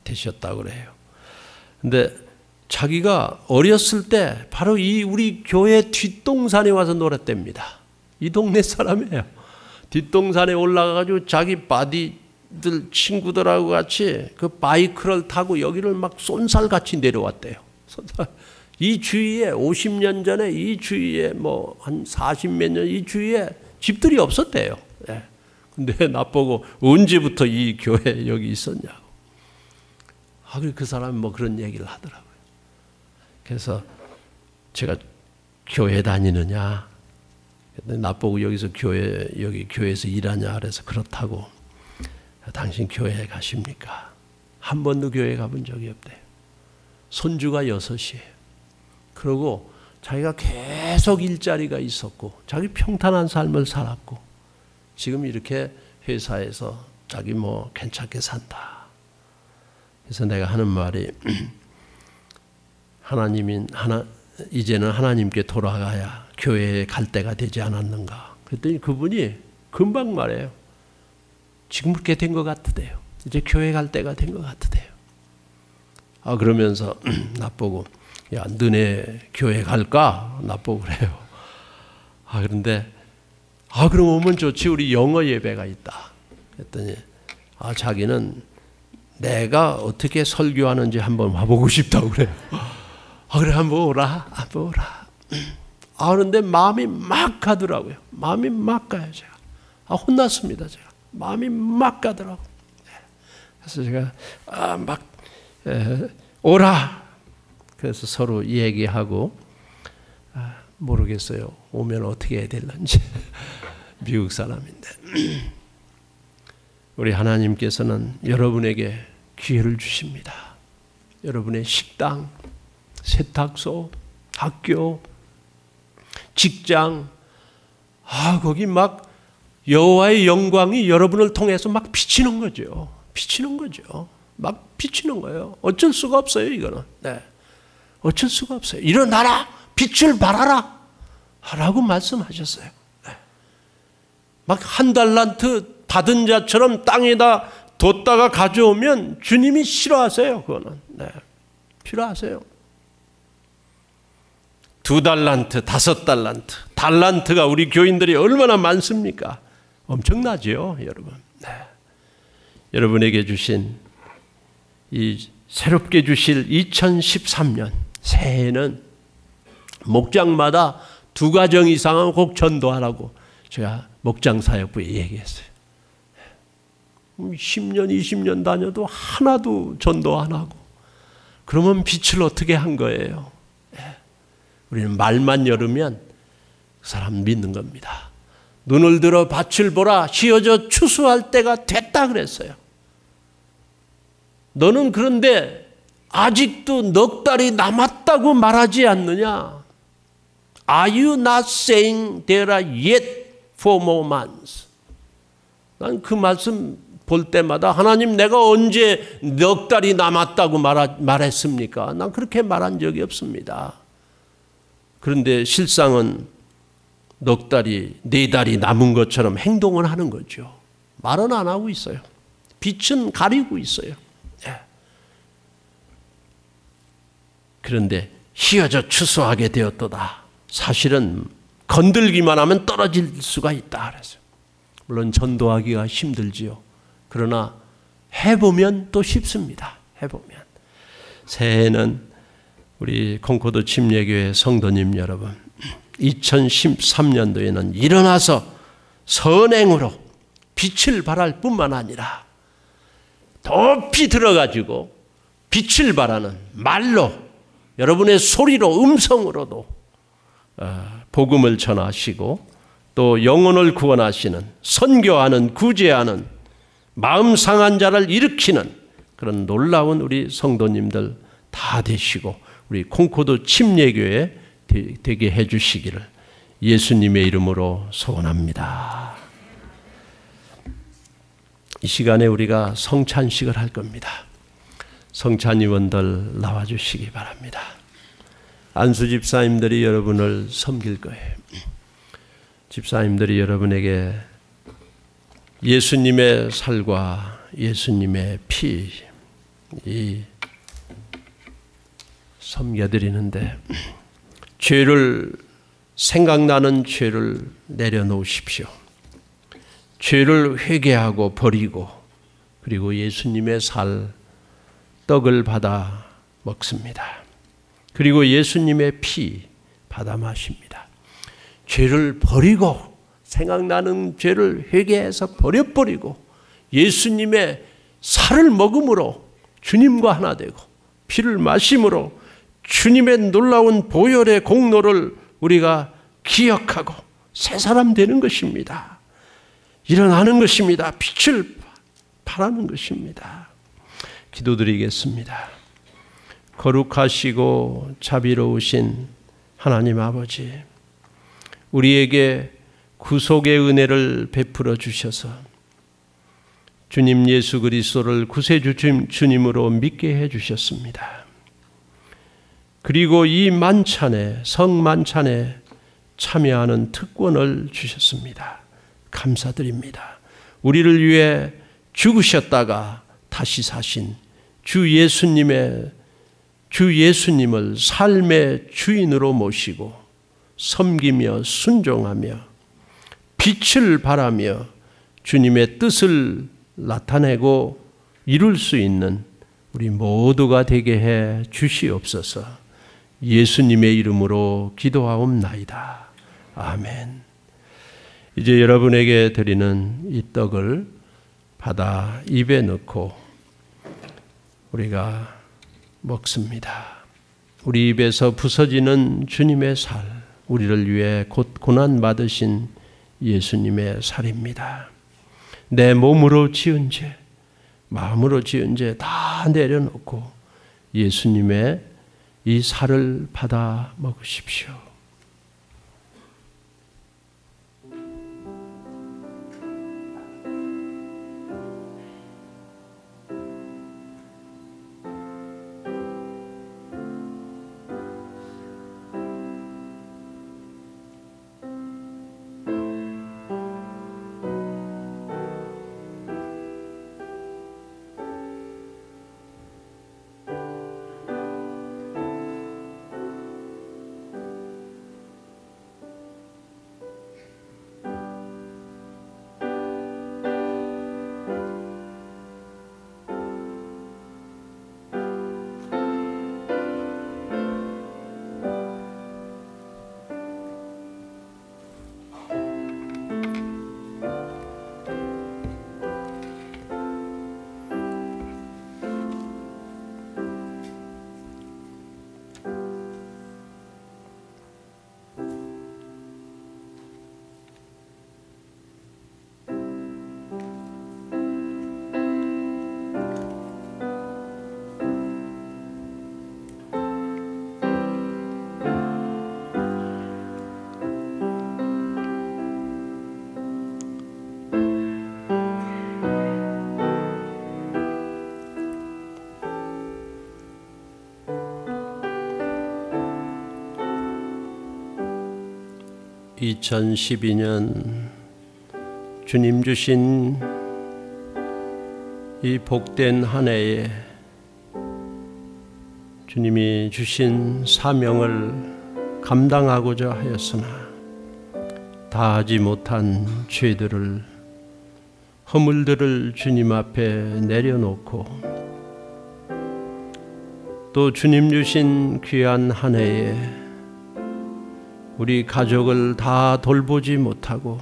되셨다고 그래요. 근데 자기가 어렸을 때 바로 이 우리 교회 뒷동산에 와서 놀았답니다. 이 동네 사람이에요. 뒷동산에 올라가가지고 자기 바디들 친구들하고 같이 그 바이크를 타고 여기를 막 쏜살같이 내려왔대요. 이 주위에 50년 전에 이 주위에 뭐 한 40몇 년 이 주위에 집들이 없었대요. 근데 나보고 언제부터 이 교회 여기 있었냐고. 그 사람이 뭐 그런 얘기를 하더라고요. 그래서 제가 교회 다니느냐? 나보고 여기서 여기 교회에서 일하냐? 그래서 그렇다고. 당신 교회에 가십니까? 한 번도 교회 가본 적이 없대요. 손주가 6이에요. 그리고 자기가 계속 일자리가 있었고 자기 평탄한 삶을 살았고 지금 이렇게 회사에서 자기 뭐 괜찮게 산다. 그래서 내가 하는 말이 이제는 하나님께 돌아가야 교회에 갈 때가 되지 않았는가. 그랬더니 그분이 금방 말해요. 지금 그렇게 된 것 같으대요. 이제 교회 갈 때가 된 것 같으대요. 그러면서 나보고 야, 너네 교회 갈까? 나보고 그래요. 그런데 그럼 오면 좋지. 우리 영어 예배가 있다. 그랬더니 자기는 내가 어떻게 설교하는지 한번 와보고 싶다고 그래요. 그래 한번 오라. 그런데 마음이 막 가더라고요. 마음이 막 가요. 제가 혼났습니다. 제가 마음이 막 가더라고. 그래서 제가 오라. 그래서 서로 얘기하고 모르겠어요. 오면 어떻게 해야 될런지. 미국 사람인데. 우리 하나님께서는 여러분에게 기회를 주십니다. 여러분의 식당, 세탁소, 학교, 직장, 거기 막 여호와의 영광이 여러분을 통해서 막 비치는 거죠. 막 비치는 거예요. 어쩔 수가 없어요, 이거는. 어쩔 수가 없어요. 일어나라, 빛을 발하라 라고 말씀하셨어요. 막 한 달란트 받은 자처럼 땅에다 뒀다가 가져오면 주님이 싫어하세요. 그거는. 싫어하세요. 2달란트, 5달란트, 달란트가 우리 교인들이 얼마나 많습니까? 엄청나죠, 여러분. 여러분에게 주신 이 새롭게 주실 2013년 새해에는 목장마다 2가정 이상은 꼭 전도하라고 제가 목장사역부에 얘기했어요. 10년, 20년 다녀도 하나도 전도 안 하고. 그러면 빛을 어떻게 한 거예요? 우리는 말만 열으면 그 사람 믿는 겁니다. 눈을 들어 밭을 보라, 휘어져 추수할 때가 됐다 그랬어요. 너는 그런데 아직도 넉 달이 남았다고 말하지 않느냐? Are you not saying there are yet 4 more months? 난 그 말씀 볼 때마다 하나님 내가 언제 넉 달이 남았다고 말했습니까? 난 그렇게 말한 적이 없습니다. 그런데 실상은 넉 달이 4달이 남은 것처럼 행동을 하는 거죠. 말은 안 하고 있어요. 빛은 가리고 있어요. 그런데 휘어져 추수하게 되었도다. 사실은 건들기만 하면 떨어질 수가 있다 그랬어요. 물론 전도하기가 힘들지요. 그러나 해보면 또 쉽습니다. 해보면. 새해에는 우리 콩코드 침례교회 성도님 여러분, 2013년도에는 일어나서 선행으로 빛을 발할 뿐만 아니라 높이 들어가지고 빛을 발하는 말로, 여러분의 소리로, 음성으로도 복음을 전하시고 또 영혼을 구원하시는, 선교하는, 구제하는, 마음 상한 자를 일으키는 그런 놀라운 우리 성도님들 다 되시고 우리 콩코드 침례교회 되게 해 주시기를 예수님의 이름으로 소원합니다. 이 시간에 우리가 성찬식을 할 겁니다. 성찬위원들 나와주시기 바랍니다. 안수 집사님들이 여러분을 섬길 거예요. 집사님들이 여러분에게 예수님의 살과 예수님의 피 섬겨드리는데, 죄를, 생각나는 죄를 내려놓으십시오. 죄를 회개하고 버리고, 그리고 예수님의 살, 떡을 받아 먹습니다. 그리고 예수님의 피 받아 마십니다. 죄를 버리고, 생각나는 죄를 회개해서 버려버리고 예수님의 살을 먹음으로 주님과 하나 되고, 피를 마심으로 주님의 놀라운 보혈의 공로를 우리가 기억하고 새 사람 되는 것입니다. 일어나는 것입니다. 빛을 발하는 것입니다. 기도드리겠습니다. 거룩하시고 자비로우신 하나님 아버지, 우리에게 구속의 은혜를 베풀어 주셔서 주님 예수 그리스도를 구세주 주님으로 믿게 해 주셨습니다. 그리고 이 만찬에, 성만찬에 참여하는 특권을 주셨습니다. 감사드립니다. 우리를 위해 죽으셨다가 다시 사신 주 예수님을 삶의 주인으로 모시고 섬기며 순종하며 빛을 발하며 주님의 뜻을 나타내고 이룰 수 있는 우리 모두가 되게 해 주시옵소서. 예수님의 이름으로 기도하옵나이다. 아멘. 이제 여러분에게 드리는 이 떡을 받아 입에 넣고 우리가 먹습니다. 우리 입에서 부서지는 주님의 살, 우리를 위해 곧 고난 받으신 예수님의 살입니다. 내 몸으로 지은 죄, 마음으로 지은 죄 다 내려놓고 예수님의 이 살을 받아 먹으십시오. 2012년 주님 주신 이 복된 한 해에 주님이 주신 사명을 감당하고자 하였으나 다하지 못한 죄들을, 허물들을 주님 앞에 내려놓고 또 주님 주신 귀한 한 해에 우리 가족을 다 돌보지 못하고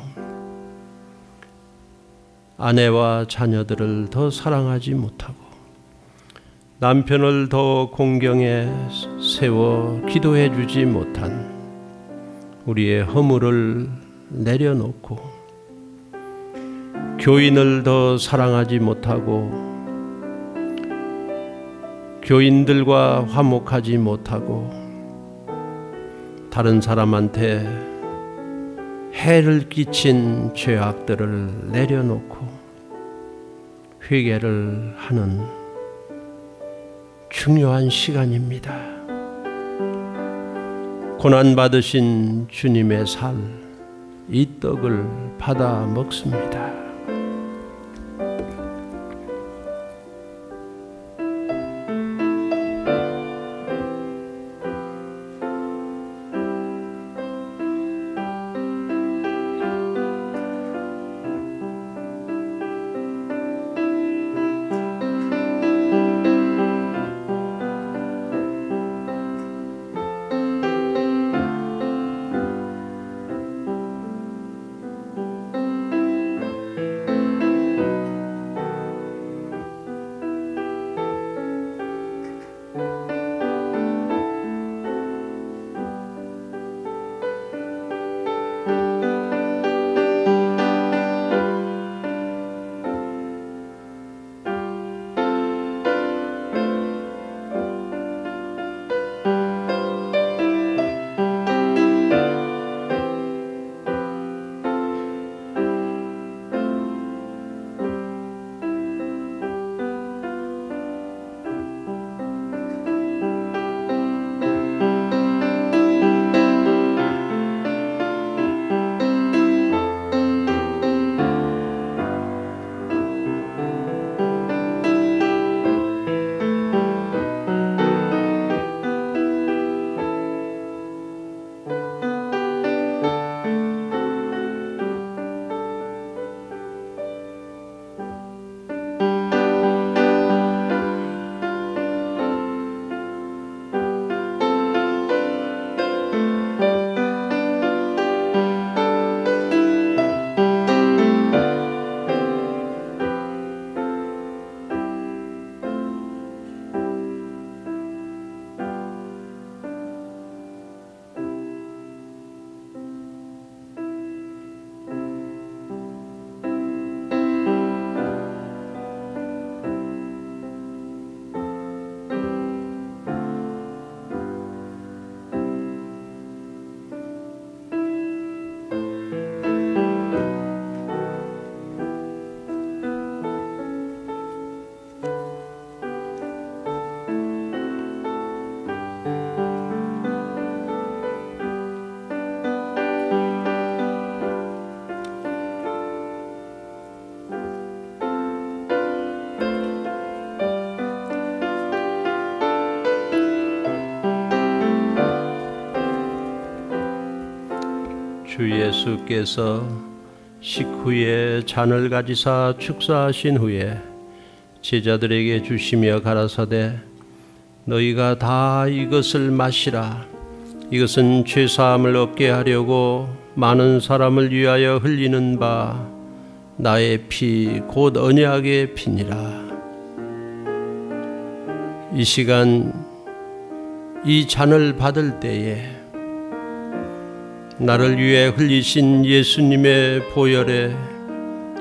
아내와 자녀들을 더 사랑하지 못하고 남편을 더 공경에 세워 기도해 주지 못한 우리의 허물을 내려놓고 교인을 더 사랑하지 못하고 교인들과 화목하지 못하고 다른 사람한테 해를 끼친 죄악들을 내려놓고 회개를 하는 중요한 시간입니다. 고난받으신 주님의 살, 이 떡을 받아 먹습니다. 주 예수께서 식후에 잔을 가지사 축사하신 후에 제자들에게 주시며 가라사대 너희가 다 이것을 마시라. 이것은 죄사함을 얻게 하려고 많은 사람을 위하여 흘리는 바 나의 피 곧 언약의 피니라. 이 시간 이 잔을 받을 때에 나를 위해 흘리신 예수님의 보혈의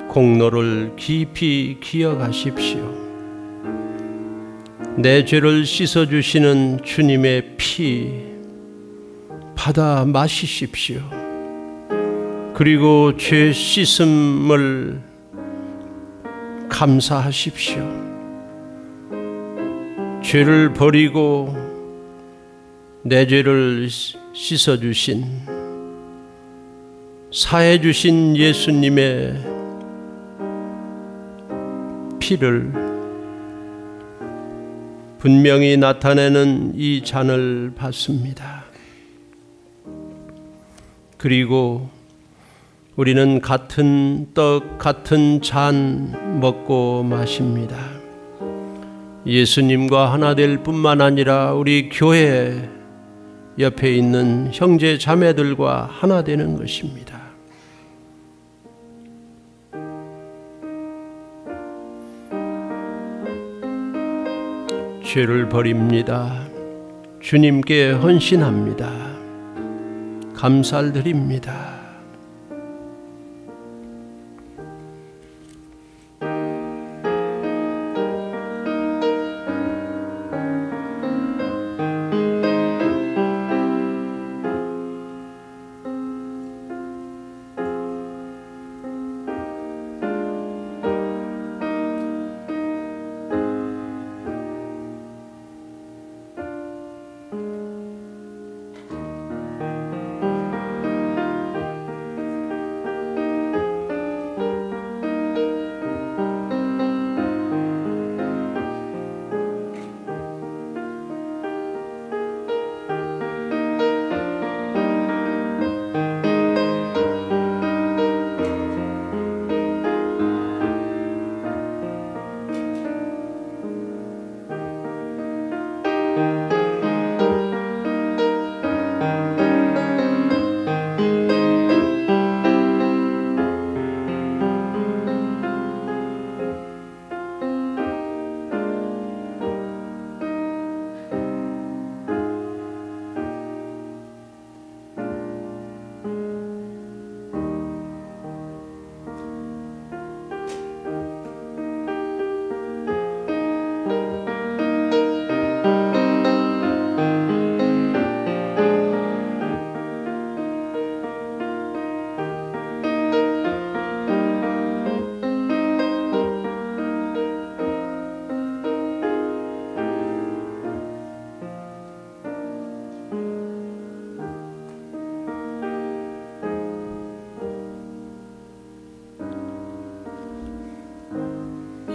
공로를 깊이 기억하십시오. 내 죄를 씻어주시는 주님의 피 받아 마시십시오. 그리고 죄 씻음을 감사하십시오. 죄를 버리고 내 죄를 씻어주신 사해 주신 예수님의 피를 분명히 나타내는 이 잔을 받습니다. 그리고 우리는 같은 떡, 같은 잔 먹고 마십니다. 예수님과 하나 될 뿐만 아니라 우리 교회 옆에 있는 형제 자매들과 하나 되는 것입니다. 죄를 버립니다. 주님께 헌신합니다. 감사를 드립니다.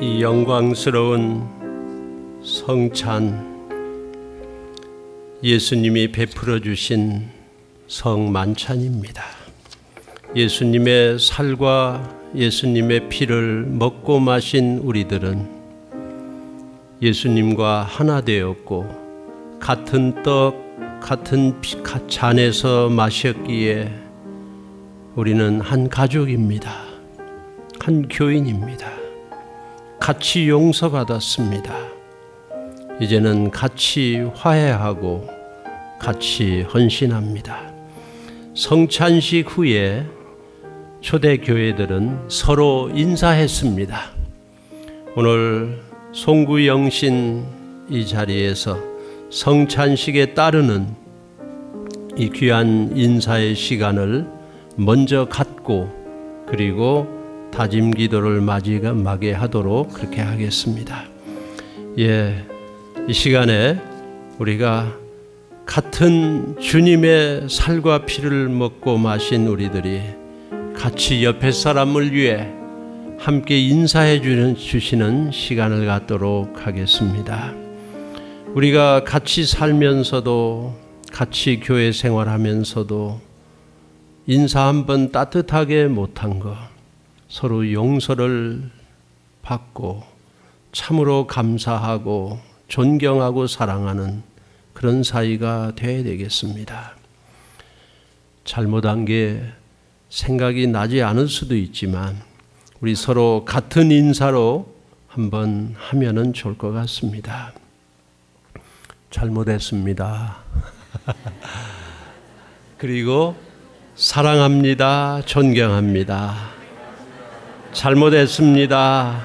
이 영광스러운 성찬, 예수님이 베풀어 주신 성만찬입니다. 예수님의 살과 예수님의 피를 먹고 마신 우리들은 예수님과 하나 되었고 같은 떡, 같은 잔에서 마셨기에 우리는 한 가족입니다. 한 교인입니다. 같이 용서받았습니다. 이제는 같이 화해하고 같이 헌신합니다. 성찬식 후에 초대교회들은 서로 인사했습니다. 오늘 송구영신 이 자리에서 성찬식에 따르는 이 귀한 인사의 시간을 먼저 갖고 그리고 다짐 기도를 마지막에 하도록 그렇게 하겠습니다. 이 시간에 우리가 같은 주님의 살과 피를 먹고 마신 우리들이 같이 옆에 사람을 위해 함께 인사해 주시는 시간을 갖도록 하겠습니다. 우리가 같이 살면서도 같이 교회 생활하면서도 인사 한번 따뜻하게 못한 것, 서로 용서를 받고 참으로 감사하고 존경하고 사랑하는 그런 사이가 되어야 되겠습니다. 잘못한 게 생각이 나지 않을 수도 있지만 우리 서로 같은 인사로 한번 하면은 좋을 것 같습니다. 잘못했습니다. 그리고 사랑합니다. 존경합니다. 잘못했습니다.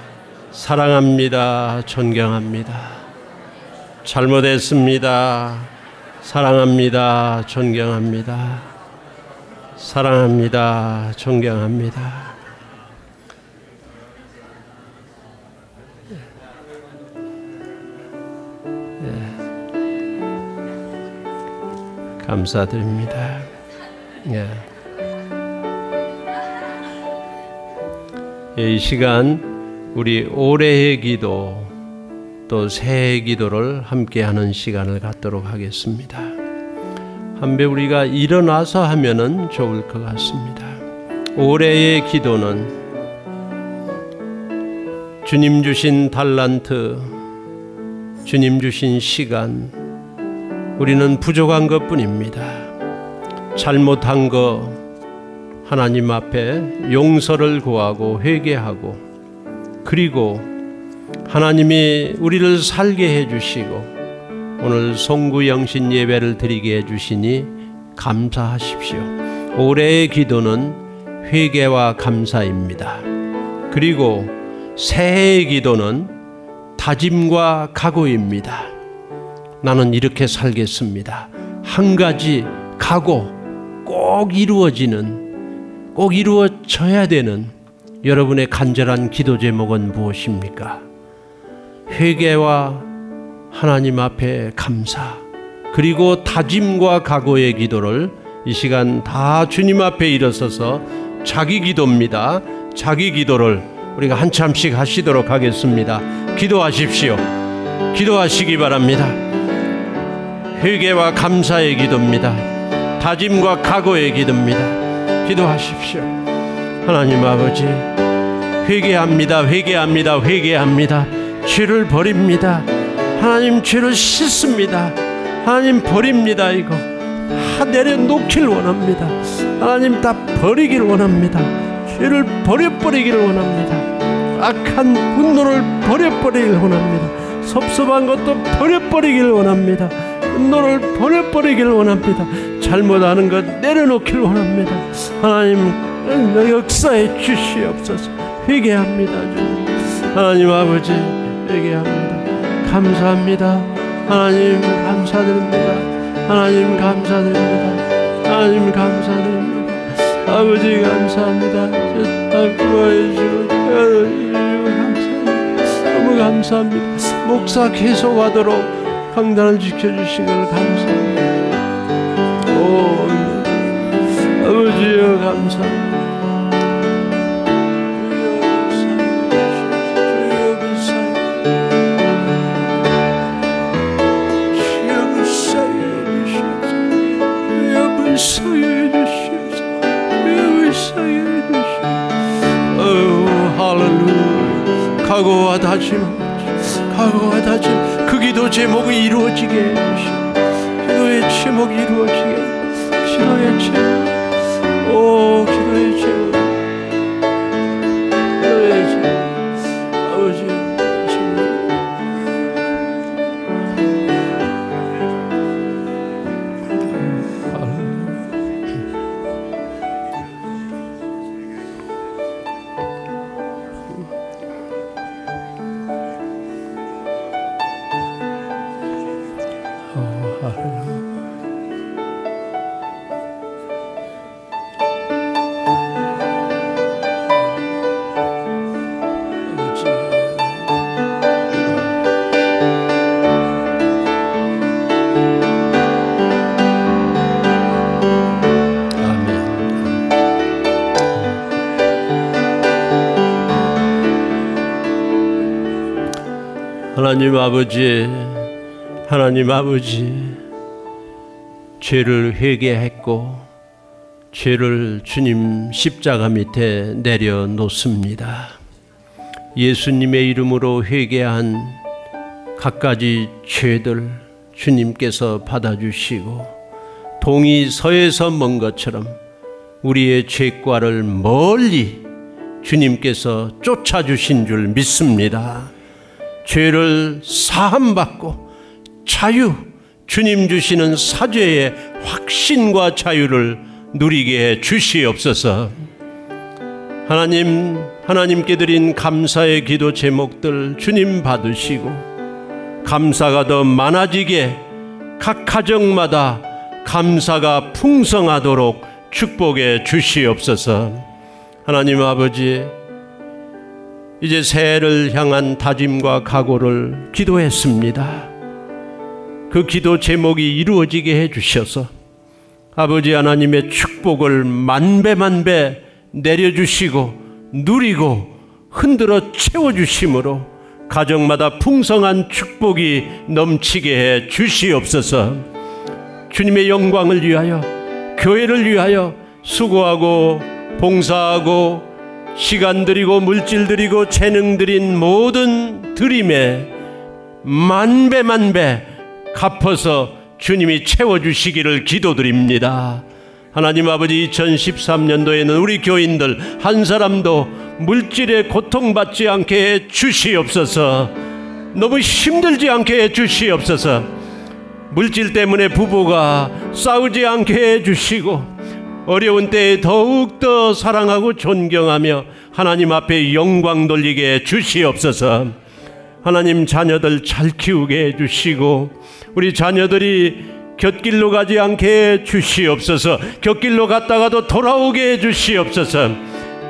사랑합니다. 존경합니다. 잘못했습니다. 사랑합니다. 존경합니다. 사랑합니다. 존경합니다. 감사드립니다. 이 시간 우리 올해의 기도 또 새해 기도를 함께하는 시간을 갖도록 하겠습니다. 한배 우리가 일어나서 하면은 좋을 것 같습니다. 올해의 기도는 주님 주신 달란트, 주님 주신 시간, 우리는 부족한 것뿐입니다. 잘못한 거 하나님 앞에 용서를 구하고 회개하고, 그리고 하나님이 우리를 살게 해주시고 오늘 송구영신 예배를 드리게 해주시니 감사하십시오. 올해의 기도는 회개와 감사입니다. 그리고 새해의 기도는 다짐과 각오입니다. 나는 이렇게 살겠습니다. 한 가지 각오, 꼭 이루어져야 되는 여러분의 간절한 기도 제목은 무엇입니까? 회개와 하나님 앞에 감사, 그리고 다짐과 각오의 기도를 이 시간 다 주님 앞에 일어서서 자기 기도입니다. 자기 기도를 우리가 한참씩 하시도록 하겠습니다. 기도하십시오. 기도하시기 바랍니다. 회개와 감사의 기도입니다. 다짐과 각오의 기도입니다. 기도하십시오. 하나님 아버지, 회개합니다. 회개합니다. 회개합니다. 죄를 버립니다. 하나님, 죄를 씻습니다. 하나님, 버립니다. 이거 다 내려놓길 원합니다. 하나님, 다 버리길 원합니다. 죄를 버려버리기를 원합니다. 악한 분노를 버려버리길 원합니다. 섭섭한 것도 버려버리길 원합니다. 분노를 버려버리길 원합니다. 잘못하는 것 내려놓길 원합니다. 하나님, 역사해 주시옵소서. 회개합니다. 하나님 아버지, 회개합니다. 감사합니다. 하나님 감사드립니다. 하나님 감사드립니다. 하나님 감사드립니다. 아버지 감사합니다. 구원해 주시고 감사합니다. 너무 감사합니다. 목사 계속하도록 강단을 지켜주신 걸 감사합니다. 오, 아버지여 감사합니다. 각오와 다짐, 각오와 다짐, 그 기도 제목이 이루어지게 해주시고, 기도의 제목이 이루어지게, 기도의 제목, 오, 기도의 제목, 기도의 제목, 아버지 제목. 하나님 아버지, 하나님 아버지, 죄를 회개했고 죄를 주님 십자가 밑에 내려놓습니다. 예수님의 이름으로 회개한 갖가지 죄들 주님께서 받아주시고 동이 서에서 먼 것처럼 우리의 죄과를 멀리 주님께서 쫓아주신 줄 믿습니다. 죄를 사함받고 자유, 주님 주시는 사죄의 확신과 자유를 누리게 해 주시옵소서. 하나님, 하나님께 드린 감사의 기도 제목들 주님 받으시고 감사가 더 많아지게 각 가정마다 감사가 풍성하도록 축복해 주시옵소서. 하나님 아버지, 이제 새해를 향한 다짐과 각오를 기도했습니다. 그 기도 제목이 이루어지게 해주셔서 아버지 하나님의 축복을 만배 만배 내려주시고 누리고 흔들어 채워주심으로 가정마다 풍성한 축복이 넘치게 해 주시옵소서. 주님의 영광을 위하여, 교회를 위하여 수고하고 봉사하고 시간 들이고 물질 들이고 재능 들인 모든 드림에 만배 만배 갚아서 주님이 채워주시기를 기도드립니다. 하나님 아버지, 2013년도에는 우리 교인들 한 사람도 물질에 고통받지 않게 해 주시옵소서. 너무 힘들지 않게 해 주시옵소서. 물질 때문에 부부가 싸우지 않게 해 주시고 어려운 때에 더욱더 사랑하고 존경하며 하나님 앞에 영광 돌리게 해 주시옵소서. 하나님, 자녀들 잘 키우게 해 주시고 우리 자녀들이 곁길로 가지 않게 해 주시옵소서. 곁길로 갔다가도 돌아오게 해 주시옵소서.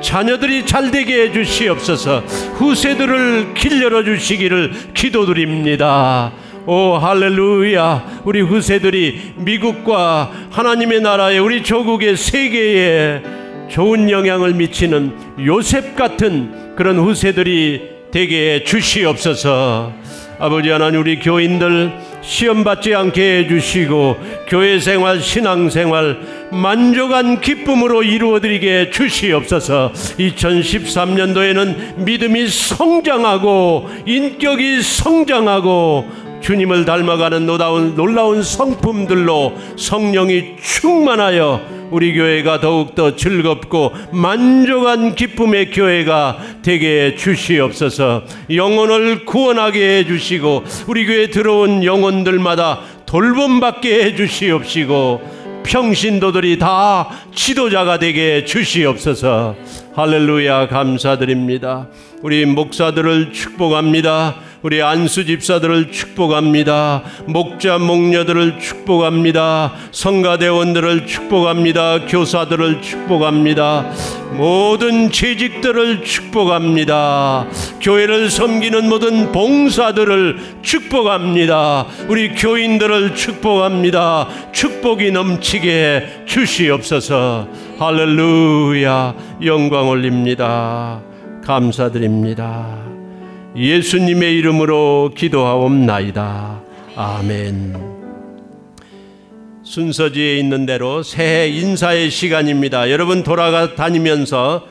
자녀들이 잘되게 해 주시옵소서. 후세들을 길 열어주시기를 기도드립니다. 오 할렐루야. 우리 후세들이 미국과 하나님의 나라에, 우리 조국의 세계에 좋은 영향을 미치는 요셉 같은 그런 후세들이 되게 해 주시옵소서. 아버지 하나님, 우리 교인들 시험받지 않게 해주시고 교회생활, 신앙생활 만족한 기쁨으로 이루어드리게 주시옵소서. 2013년도에는 믿음이 성장하고 인격이 성장하고 주님을 닮아가는 놀라운 성품들로 성령이 충만하여 우리 교회가 더욱더 즐겁고 만족한 기쁨의 교회가 되게 해 주시옵소서. 영혼을 구원하게 해주시고 우리 교회에 들어온 영혼들마다 돌봄받게 해주시옵시고 평신도들이 다 지도자가 되게 해 주시옵소서. 할렐루야. 감사드립니다. 우리 목사들을 축복합니다. 우리 안수 집사들을 축복합니다. 목자 목녀들을 축복합니다. 성가대원들을 축복합니다. 교사들을 축복합니다. 모든 재직들을 축복합니다. 교회를 섬기는 모든 봉사들을 축복합니다. 우리 교인들을 축복합니다. 축복이 넘치게 해 주시옵소서. 할렐루야. 영광 올립니다. 감사드립니다. 예수님의 이름으로 기도하옵나이다. 아멘. 순서지에 있는 대로 새해 인사의 시간입니다. 여러분 돌아다니면서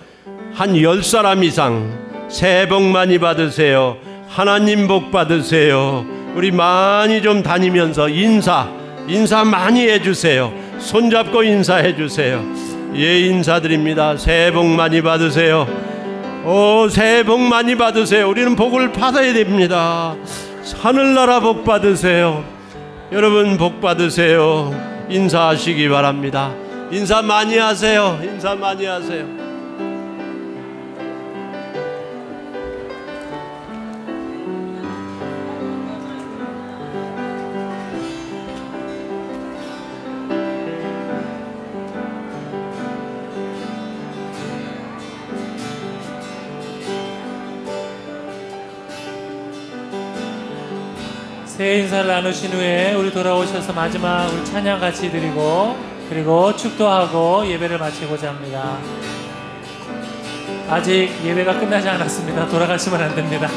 한 10사람 이상 새해 복 많이 받으세요. 하나님 복 받으세요. 우리 많이 좀 다니면서 인사 많이 해주세요. 손잡고 인사해 주세요. 예, 인사드립니다. 새해 복 많이 받으세요. 새해 복 많이 받으세요. 우리는 복을 받아야 됩니다. 하늘나라 복 받으세요. 여러분 복 받으세요. 인사하시기 바랍니다. 인사 많이 하세요. 인사 많이 하세요. 새해 인사를 나누신 후에 우리 돌아오셔서 마지막 우리 찬양 같이 드리고 그리고 축도하고 예배를 마치고자 합니다. 아직 예배가 끝나지 않았습니다. 돌아가시면 안 됩니다.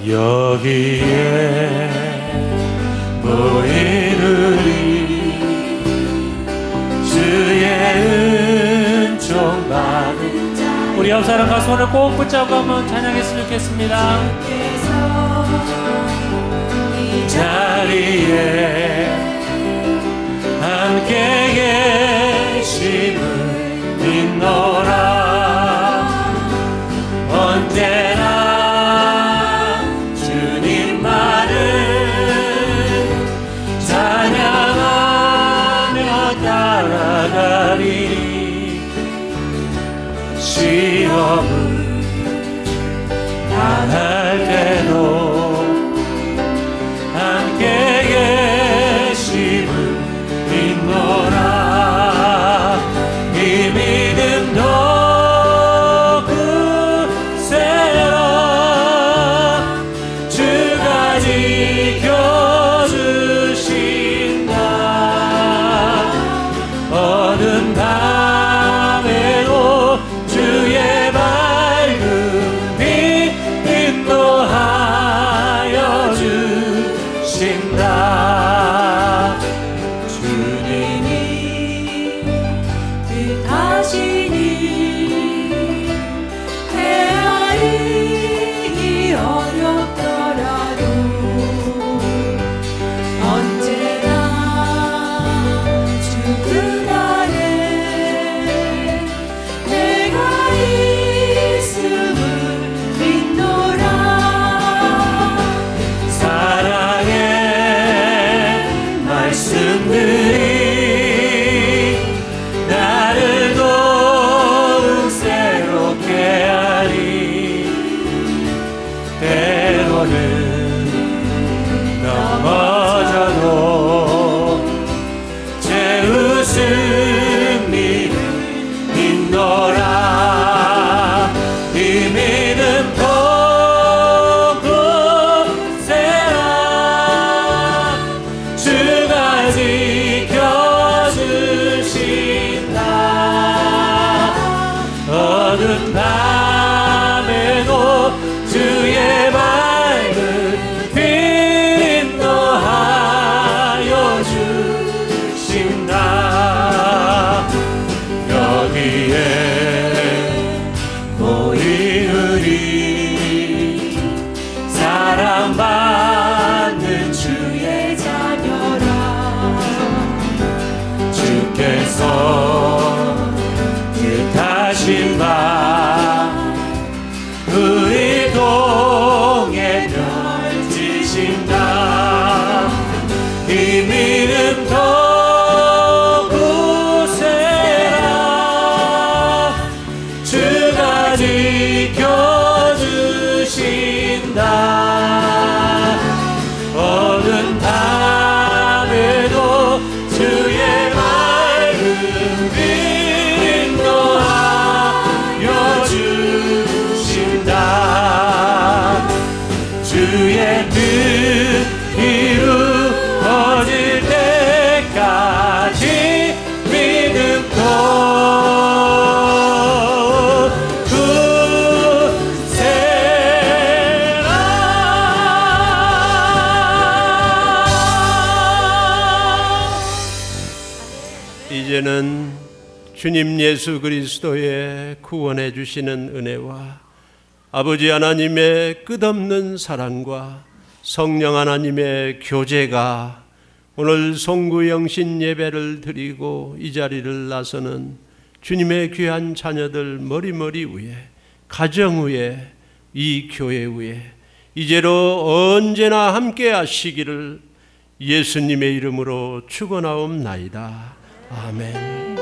여기에 모이르리 주의 은총 받은 우리 옆 사람과 손을 꼭 붙잡고 한번 찬양했으면 좋겠습니다. 이 자리에 함께 계심을 믿노라. 언제나 주님만을 찬양하며 따라가리. 시험을 당할 때도 함께 계심을 믿노라. 이 믿음도 굳세라. 주가 지켜주신다. 어두운 밤에도 주의 밝은 빛 인도하여 주신다. 여기에 모인 우리 사랑받는 주의 자녀라. 주께서 뜻하신 바 우리 동에 펼치신다. 이 믿음 더 굳세라. 주가 지켜주신다. 어두운 밤에도 주의 맑은 빛 인도하여 주신다. 주의 뜻 이루어질 때까지 믿음도 이제는 주님 예수 그리스도의 구원해 주시는 은혜와 아버지 하나님의 끝없는 사랑과 성령 하나님의 교제가 오늘 송구영신 예배를 드리고 이 자리를 나서는 주님의 귀한 자녀들 머리머리 위에, 가정 위에, 이 교회 위에 이제로 언제나 함께 하시기를 예수님의 이름으로 축원하옵나이다. 아멘.